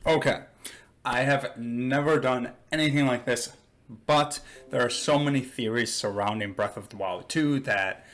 Okay, I have never done anything like this, but there are so many theories surrounding Breath of the Wild 2 that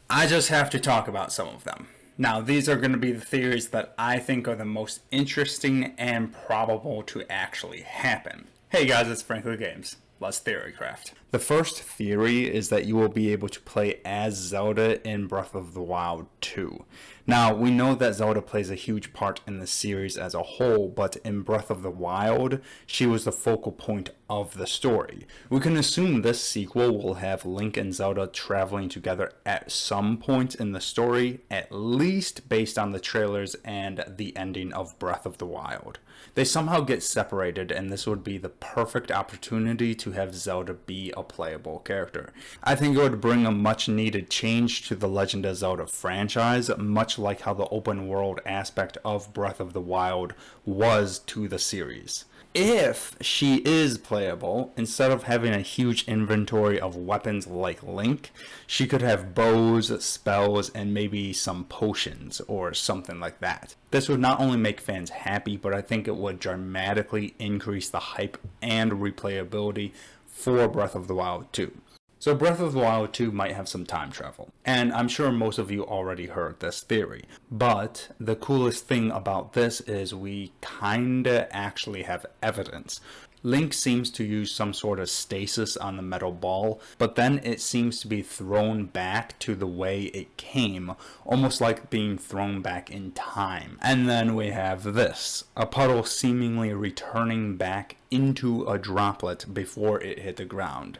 I just have to talk about some of them. Now, these are going to be the theories that I think are the most interesting and probable to actually happen. Hey guys, it's Frankly Games. Let's theorycraft. The first theory is that you will be able to play as Zelda in Breath of the Wild 2. Now, we know that Zelda plays a huge part in the series as a whole, but in Breath of the Wild, she was the focal point of the story. We can assume this sequel will have Link and Zelda traveling together at some point in the story, at least based on the trailers and the ending of Breath of the Wild. They somehow get separated, and this would be the perfect opportunity to have Zelda be a playable character. I think it would bring a much needed change to the Legend of Zelda franchise, much like how the open world aspect of Breath of the Wild was to the series. If she is playable, instead of having a huge inventory of weapons like Link, she could have bows, spells, and maybe some potions or something like that. This would not only make fans happy, but I think it would dramatically increase the hype and replayability for Breath of the Wild 2. So Breath of the Wild 2 might have some time travel, and I'm sure most of you already heard this theory, but the coolest thing about this is we kinda actually have evidence. Link seems to use some sort of stasis on the metal ball, but then it seems to be thrown back to the way it came, almost like being thrown back in time. And then we have this, a puddle seemingly returning back into a droplet before it hit the ground.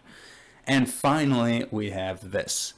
And finally, we have this.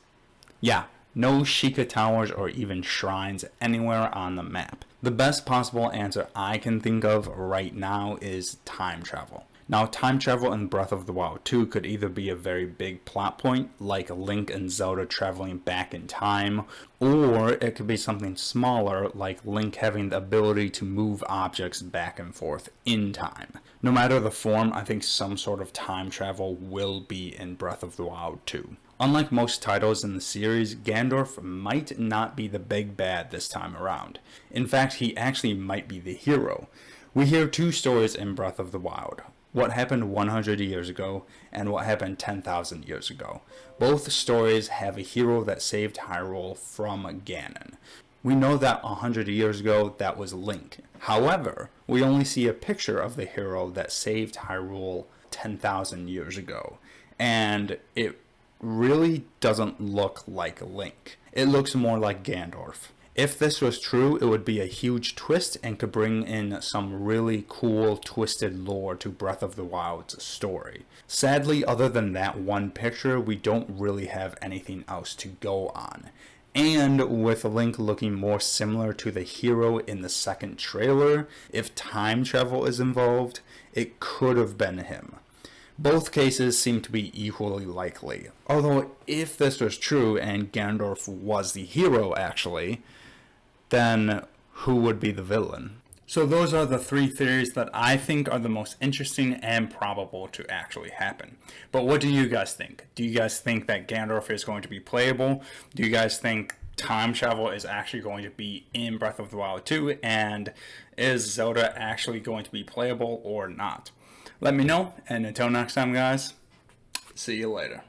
Yeah, no Sheikah Towers or even shrines anywhere on the map. The best possible answer I can think of right now is time travel. Now, time travel in Breath of the Wild 2 could either be a very big plot point, like Link and Zelda traveling back in time, or it could be something smaller, like Link having the ability to move objects back and forth in time. No matter the form, I think some sort of time travel will be in Breath of the Wild 2. Unlike most titles in the series, Ganondorf might not be the big bad this time around. In fact, he actually might be the hero. We hear two stories in Breath of the Wild. What happened 100 years ago and what happened 10,000 years ago. Both stories have a hero that saved Hyrule from Ganon. We know that 100 years ago that was Link. However, we only see a picture of the hero that saved Hyrule 10,000 years ago. And it really doesn't look like Link. It looks more like Ganondorf. If this was true, it would be a huge twist and could bring in some really cool twisted lore to Breath of the Wild's story. Sadly, other than that one picture, we don't really have anything else to go on. And with Link looking more similar to the hero in the second trailer, if time travel is involved, it could have been him. Both cases seem to be equally likely. Although, if this was true and Ganondorf was the hero actually, then who would be the villain? So those are the three theories that I think are the most interesting and probable to actually happen. But what do you guys think? Do you guys think that Ganondorf is going to be playable? Do you guys think time travel is actually going to be in Breath of the Wild 2? And is Zelda actually going to be playable or not? Let me know, and until next time guys, see you later.